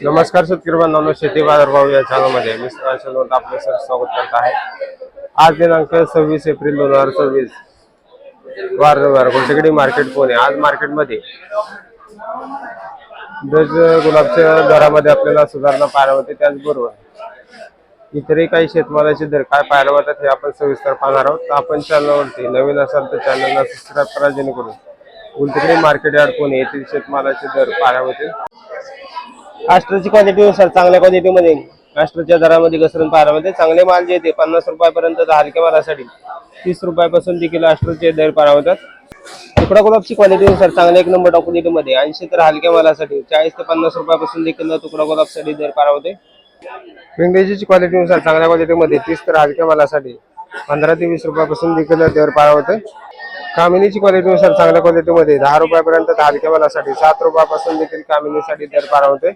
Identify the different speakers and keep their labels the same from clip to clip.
Speaker 1: नमस्कार शेतकरी बांधवांनो, शेती बाजार भाव या चॅनलमध्ये मी सुरेश आपले सर स्वागत करत आहे। आज दिनांक 26 एप्रिल 2024 वार रविवार गुलटेकडी मार्केट पुणे। आज मार्केटमध्ये डज गुलाबच्या दरामध्ये आपल्याला सुधारणा पाहायला होते। त्याचबरोबर इतरही काही शेतमालाचे दर काय पाहायला होतात हे आपण सविस्तर पाहणार आहोत। आपण चॅनलवरती नवीन असाल तर चॅनलला सबस्क्राइब करा, जेणेकरून गुलटेकडी मार्केट यार्ड पुणे येथील शेतमालाचे दर पाहायला होते। आष्ट्राची क्वालिटीनुसार चांगल्या क्वालिटीमध्ये आष्ट्राच्या दरामध्ये घसरण पाहायला मिळते। चांगले माल जे येते 50 रुपयापर्यंत, हलक्या मालासाठी 30 रुपयापासून देखील आष्ट्राचे दर पाहायला होतात। तुकडा गुलाबची क्वालिटीनुसार चांगल्या एक नंबर क्वालिटीमध्ये 80 तर हलक्या मालासाठी 40 ते 50 रुपयापासून देखील तुकडा गुलाबसाठी दर पाहायला होते। पिंगळेची क्वालिटीनुसार चांगल्या क्वालिटीमध्ये 30 तर हलक्या मालासाठी 15 ते 20 रुपयापासून देखील दर पाहायला होते। कामिनीची क्वालिटीनुसार चांगल्या क्वालिटीमध्ये 10 रुपयापर्यंत, हलक्या मालासाठी 7 रुपयापासून देखील कामिनीसाठी दर पाहायला होते।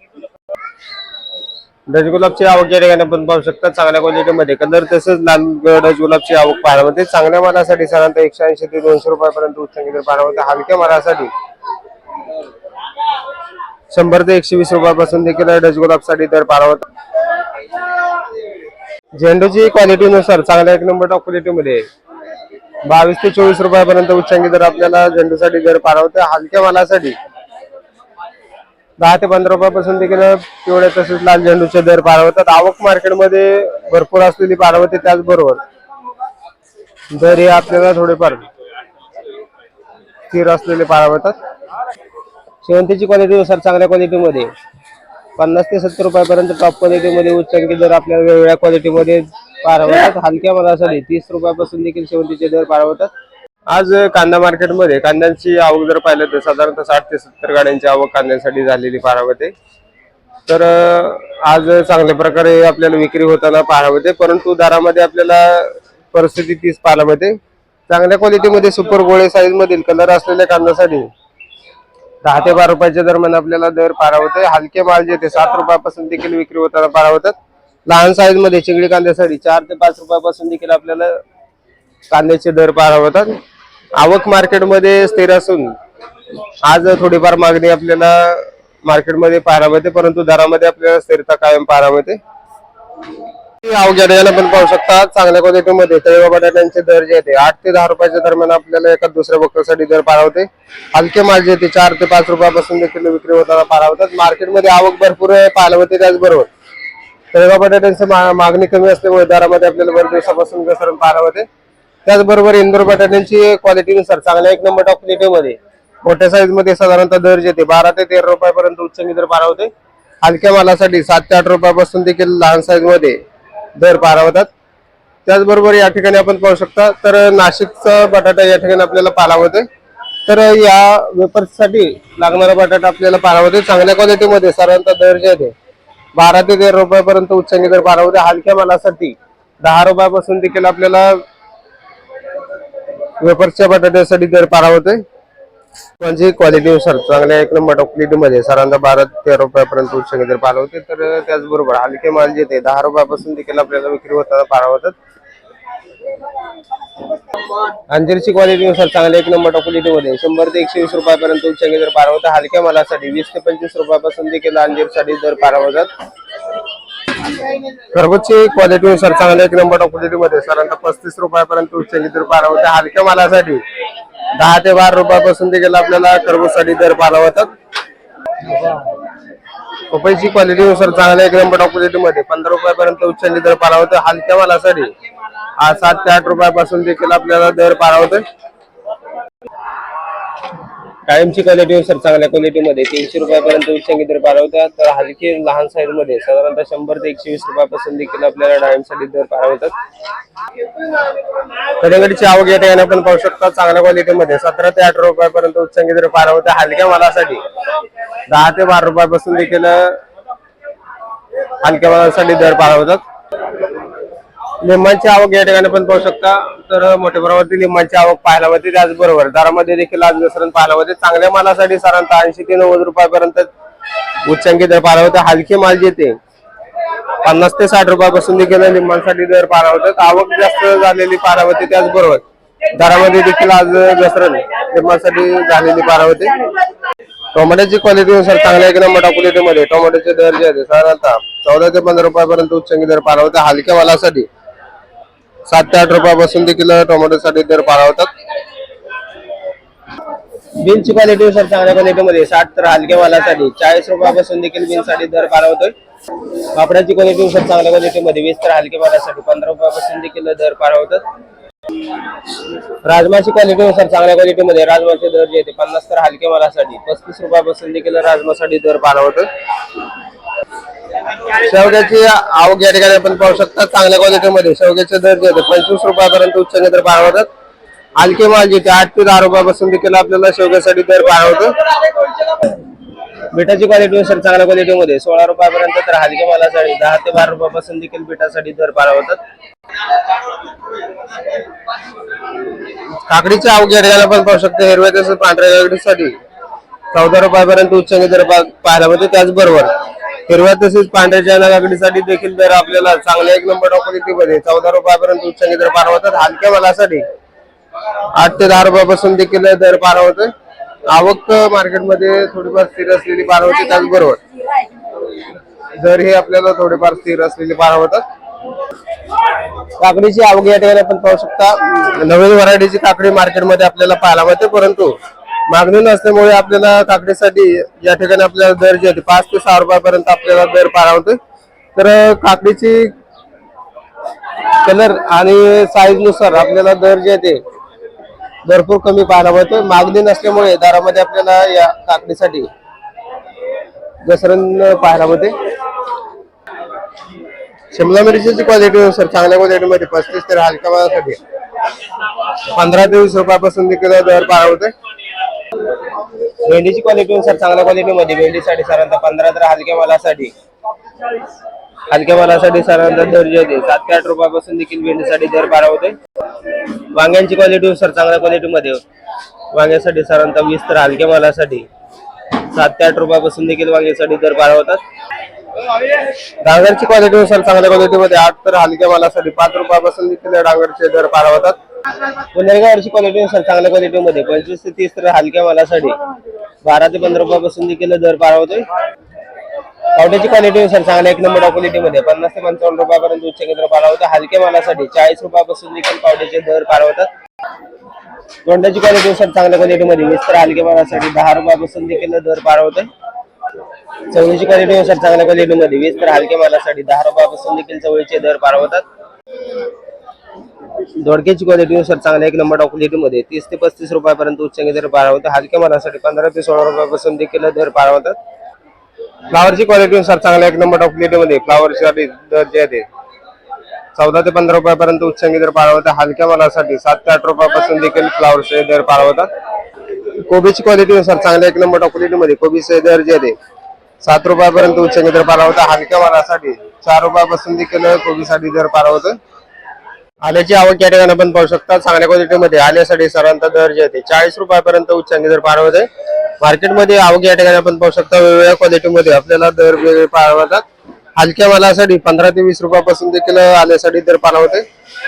Speaker 1: डच गुलाबची आवक या ठिकाणी आपण पाहू शकता। चांगल्या क्वालिटीमध्ये कलर तसेच लाल डच गुलाबची आवक पाहायला मिळते। चांगल्या मालासाठी साधारणतः 180 ते 200 रुपयापर्यंत उच्चांकी दर पाहायला मिळते। हलक्या मालासाठी 100 ते 120 रुपयापासून देखील डच गुलाबसाठी दर पाहायला होता। झेंडूची क्वालिटीनुसार चांगल्या एक नंबर टॉप क्वालिटीमध्ये 22 ते 24 रुपयापर्यंत उच्चांकी दर आपल्याला झेंडूसाठी दर पाहायला होते। हलक्या मालासाठी 10 ते 15 रुपयापासून देखील पिवळ्या तसेच लाल झेंडूचे दर पाहायला होतात। आवक मार्केटमध्ये भरपूर असलेली पाहायला होते। त्याचबरोबर दर हे आपल्याला थोडेफार स्थिर असलेले पाहायला होतात। शेवंतीची क्वालिटीनुसार चांगल्या क्वालिटीमध्ये 50 ते 70 रुपयापर्यंत टॉप क्वालिटीमध्ये उच्चांकी दर आपल्याला वेगवेगळ्या क्वालिटीमध्ये पाहायला होतात। हलक्या मालासाठी 30 रुपयापासून देखील शेवंतीचे दर पाहायला होतात। आज कांदा मार्केटमध्ये कांद्यांची आवक जर पाहिलं तर साधारणतः 60 ते 70 गाड्यांची आवक कांद्यासाठी झालेली पाहायला होते। तर आज चांगल्या प्रकारे आपल्याला विक्री होताना पाहायला होते, परंतु दरामध्ये आपल्याला परिस्थिती तीच पाहायला मिळते। चांगल्या क्वालिटीमध्ये सुपर गोळे साईज मधील कलर असलेल्या कांद्यासाठी 10 ते 12 रुपयाच्या दरम्यान आपल्याला दर पाहायला होते। हलके माल जे ते 7 रुपयापासून देखील विक्री होताना पाहायला होतात। लहान साईज मध्ये चिंगडी कांद्यासाठी 4 ते 5 रुपयापासून देखील आपल्याला कांद्याचे दर पाहायला होतात। आवक मार्केटमध्ये स्थिर असून आज थोडीफार मागणी आपल्याला मार्केटमध्ये पाहायला मिळते, परंतु दरामध्ये आपल्याला स्थिरता कायम पाहायला मिळते। आवक या ठिकाणी आपण पाहू शकता। चांगल्या क्वालिटीमध्ये तळेवा बटाट्यांचे दर जे आहेत 8 ते 10 रुपयाच्या दरम्यान आपल्याला एका दुसऱ्या बक्कलसाठी दर पाहायला होते। हलके माल जे ते 4 ते 5 रुपयापासून देखील विक्री होताना पाहायला होतात। मार्केटमध्ये आवक भरपूर पाहायला होते। त्याचबरोबर तळेवा बटाट्यांची मागणी कमी असल्यामुळे दरामध्ये आपल्याला बरेच दिवसापासून घसरण पाहायला होते। त्याचबरोबर इंदूर बटाट्यांची क्वालिटीनुसार चांगल्या एक नंबर टॉप क्वालिटीमध्ये मोठ्या साईज मध्ये साधारणतः दर जे ते 12 ते 13 रुपयापर्यंत उच्चांकी दर पाहायला होते। हलक्या मालासाठी 7 ते 8 रुपयापासून देखील लहान साईज मध्ये दर पाहायला होतात। त्याचबरोबर या ठिकाणी आपण पाहू शकता तर नाशिकचा बटाटा या ठिकाणी आपल्याला पाहायला होते। तर या वेपर्ससाठी लागणारा बटाटा आपल्याला पाहायला होते। चांगल्या क्वालिटीमध्ये साधारणतः दर जे ते 12 ते 13 रुपयापर्यंत उच्चांकी दर पाहायला होते। हलक्या मालासाठी 10 रुपयापासून देखील आपल्याला वेपर्सच्या बटाट्यासाठी दर पाहायला होते। म्हणजे क्वालिटीनुसार चांगल्या एक नंबर टॉप क्वालिटीमध्ये साधारणतः 12 ते 13 रुपयापर्यंत उच्चांकी दर पाहायला होते। तर त्याचबरोबर हलके माल जे ते 10 रुपयापासून देखील आपल्याला विक्री होताना पाहायला होतात। अंजीरची क्वालिटीनुसार चांगल्या एक नंबर टॉप क्वालिटीमध्ये 100 ते 120 रुपयापर्यंत उच्चांकी दर पाहायला होता। हलक्या मालासाठी 20 ते 25 रुपयापासून देखील अंजीरसाठी दर पाहायला होतात। खरबूजची क्वालिटीनुसार चांगल्या एक नंबर टॉप क्वालिटीमध्ये साधारणतः 35 रुपयापर्यंत उच्चांकी दर पाहायला होता। हलक्या मालासाठी 10 ते 12 रुपयापासून देखील आपल्याला खरबूजसाठी दर पाहायला होतात। पपईची क्वालिटीनुसार चांगल्या एक नंबर टॉप क्वालिटीमध्ये 15 रुपयापर्यंत उच्चांकी दर पाहायला होता। हलक्या मालासाठी 7 ते 8 रुपयापासून देखील आपल्याला दर पाहायला होते। कायमची क्वालिटीनुसार चांगल्या क्वालिटीमध्ये 300 रुपयापर्यंत उच्चांकी दर पाहायला होता। तर हलकी लहान साईज मध्ये साधारणतः 100 ते 120 रुपयापासून देखील आपल्याला डाळिंबसाठी दर पाहायला होतात। कडेगडीची आवक या ठिकाणी आपण पाहू शकता। चांगल्या क्वालिटीमध्ये 17 ते 18 रुपयापर्यंत उच्चांकी दर पाहायला होता। हलक्या मालासाठी 10 ते 12 रुपयापासून देखील हलक्या मालासाठी दर पाहायला होतात। लिंबांची आवक या ठिकाणी आपण पाहू शकता। तर मोठ्या प्रमाणावरती लिंबांची आवक पाहायला मिळते। त्याचबरोबर दरामध्ये देखील आज घसरण पाहायला मिळते। चांगल्या मालासाठी साधारणतः 80 ते 90 रुपयापर्यंत उच्चांकी दर पाहायला होते। हलके माल जे ते 50 ते 60 रुपयापासून देखील लिंबांसाठी दर पाहायला होतात। आवक जास्त झालेली पाहायला मिळते। त्याचबरोबर दरामध्ये देखील आज घसरण निर्माणासाठी झालेली पारा होते. टोमॅटोची क्वालिटीनुसार चांगल्या एक नंबर क्वालिटीमध्ये टोमॅटोचे दर जे आहेत साधारणतः 14 ते 15 रुपयापर्यंत उच्चांकी दर पारा होता. हलक्या मालासाठी 7 ते 8 रुपयापासून देखील टोमॅटोसाठी दर पारा होतात. बीनची क्वालिटीनुसार चांगल्या क्वालिटीमध्ये 60 तर हलक्या मालासाठी 40 रुपयापासून देखील बीनसाठी दर पारा होतोय. कापडाची क्वालिटीनुसार चांगल्या क्वालिटीमध्ये 20 तर हलक्या मालासाठी 15 रुपयापासून देखील दर पारा होतात. राजमाची क्वालिटीनुसार चांगल्या क्वालिटीमध्ये राजमाचे दर जे 50 तर हलक्या मालासाठी 35 रुपयापासून देखील राजमासाठी दर पारा होतोय. शेवग्याची आवक या ठिकाणी आपण पाहू शकता. चांगल्या क्वालिटीमध्ये शेवग्याचे दर जे 25 रुपयापर्यंत उच्चांकी दर पारा होतात. हलके माल जे 8 ते 10 रुपयापासून देखील आपल्याला शेवग्यासाठी दर पारा होतो. बिटाची क्वालिटीनुसार चांगल्या क्वालिटीमध्ये 16 रुपयापर्यंत तर हलक्या मालासाठी 10 ते 12 रुपयापासून देखील बिटासाठी दर पारा होतात. काकडीची आवक या ठिकाणी आपण पाहू शकतो. हिरव्या तसंच पांढऱ्या काकडीसाठी 14 रुपयापर्यंत उच्चांकी दर पाहायला मिळतो. त्याचबरोबर हिरव्या तसेच पांढऱ्या काकडीसाठी देखील दर आपल्याला चांगल्या एक नंबर क्वालिटीमध्ये 14 रुपयापर्यंत उच्चांकी दर पारा होतात. हलक्या मालासाठी 8 ते 10 रुपयापासून देखील दर पारा होतोय. आवक मार्केटमध्ये थोडीफार स्थिर असलेली पारा होते. त्याचबरोबर दर हे आपल्याला थोडेफार स्थिर असलेली पारा होतात. काकडीची आवक या ठिकाणी आपण पाहू शकता. नवीन व्हरायटीची काकडी मार्केटमध्ये आपल्याला पाहायला मिळते, परंतु मागणी नसल्यामुळे आपल्याला काकडीसाठी या ठिकाणी आपल्याला दर जे 5 ते 6 रुपयापर्यंत आपल्याला दर पारा होतोय. तर काकडीची कलर आणि साईज नुसार आपल्याला दर जे ते भरपूर कमी पाहायला मिळतो. मागणी नसल्यामुळे दरामध्ये आपल्याला या काकडीसाठी घसरण पाहायला मिळते. शिमला मिरचीची क्वालिटीनुसार चांगल्या क्वालिटीमध्ये 35 तर हलक्या मालासाठी 15 ते 20 रुपयापासून देखील दर पारा होते. भेंडीची क्वालिटीनुसार चांगल्या क्वालिटीमध्ये भेंडीसाठी साधारणतः 15 तर हलक्या मालासाठी साधारणतः दर जे 7 ते 8 रुपयापासून देखील भेंडीसाठी दर पारा होते. वांग्यांची क्वालिटीनुसार चांगल्या क्वालिटीमध्ये वांग्यासाठी साधारणतः 20 तर हलक्या मालासाठी 7 ते 8 रुपयापासून देखील वांग्यासाठी दर पारा होतात. डांगरची क्वालिटीनुसार चांगल्या क्वालिटीमध्ये 8 तर हलक्या मालासाठी 5 रुपयापासून देखील डांगरचे दर पारा होतात. पुणेरगावची क्वालिटीनुसार चांगल्या क्वालिटीमध्ये 25 ते 30 तर हलक्या मालासाठी 12 ते 15 रुपयापासून देखील दर पारा होतोय. पावट्याची क्वालिटीनुसार चांगल्या एक नंबर क्वालिटीमध्ये 50 ते 55 रुपयापर्यंत उच्चांकी दर पारा होता. हलक्या मालासाठी 40 रुपयापासून देखील पावट्याचे दर पारा होतात. दोंड्याची क्वालिटीनुसार चांगल्या क्वालिटीमध्ये 20 तर हलक्या मालासाठी 10 रुपयापासून देखील दर पारा होतोय. चवळीची क्वालिटीनुसार चांगल्या क्वालिटीमध्ये 20 तर हलक्या मालासाठी 10 रुपयापासून देखील चवळीचे दर पारा होतात. दोडक्याची क्वालिटीनुसार चांगल्या एक नंबर क्वालिटीमध्ये 30 ते 35 रुपयापर्यंत उच्चांकी दर पारा होतात. हलक्या मालासाठी 15 ते 16 रुपयापासून देखील दर पारा होतात. फ्लावरची क्वालिटीनुसार चांगल्या एक नंबर क्वालिटीमध्ये फ्लावरसाठी दर जे आहे 14 ते 15 रुपयापर्यंत उच्चांकी दर पारा होतात. हलक्या मालासाठी 7 ते 8 रुपयापासून देखील फ्लावरचे दर पारा होतात. कोबीची क्वालिटीनुसार चांगल्या एक नंबर क्वालिटीमध्ये कोबीचे दर जे आहे 7 रुपयापर्यंत उच्चांकी दर पारा होता. हलक्या मालासाठी 4 रुपयापासून देखील कोबीसाठी दर पारा होतो. आल्याची आवक या ठिकाणी आपण पाहू शकता. चांगल्या क्वालिटीमध्ये आल्यासाठी साधारणतः दर जे आहे 40 रुपयापर्यंत उच्चांकी दर पारा होते. मार्केटमध्ये आवक या ठिकाणी आपण पाहू शकता. वेगवेगळ्या क्वालिटीमध्ये आपल्याला दर वेगळे पारा होतात. हलक्या मालासाठी 15 ते 20 रुपयापासून देखील आल्यासाठी दर पारा होते.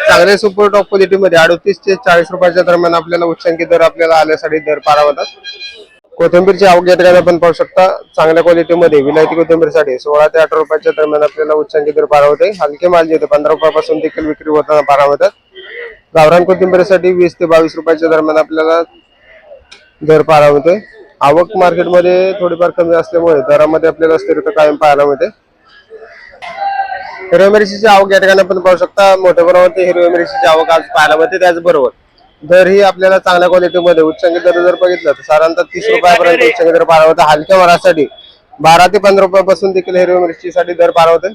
Speaker 1: चांगले सुपर टॉप क्वालिटीमध्ये 38 ते 40 रुपयाच्या दरम्यान आपल्याला उच्चांकी दर आपल्याला आल्यासाठी दर पारा होतात. कोथिंबीरची आवक या ठिकाणी आपण पाहू शकता. चांगल्या क्वालिटीमध्ये विलायती कोथिंबीरसाठी 16 ते 18 रुपयाच्या दरम्यान आपल्याला उच्चांकी दर पारा होते. हलके माल जे 15 रुपयापासून देखील विक्री होताना पारा होतात. गावरान कोथिंबीरसाठी 20 ते 22 रुपयाच्या दरम्यान आपल्याला दर पारा होते. आवक मार्केटमध्ये थोडीफार कमी असल्यामुळे दरामध्ये आपल्याला स्थिरता कायम पाहायला मिळते. हिरव्या मिरचीची आवक या ठिकाणी आपण पाहू शकता. मोठ्या प्रमाणात हिरव्या मिरचीची आवक आज पाहायला मिळते. त्याचबरोबर दर ही आपल्याला चांगल्या क्वालिटीमध्ये उच्चांकी दर जर बघितलं तर साधारणतः 30 रुपयापर्यंत उच्चांकी दर पारा होता. हलक्या मालासाठी 12 ते 15 रुपयापासून देखील हिरव्या मिरचीसाठी दर पारा होते.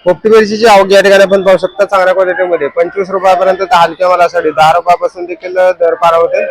Speaker 1: पोपटी मिरचीची आवक या ठिकाणी आपण पाहू शकता. चांगल्या क्वालिटीमध्ये 25 रुपयापर्यंत हलक्या मालासाठी 10 रुपयापासून देखील दर पारा होते.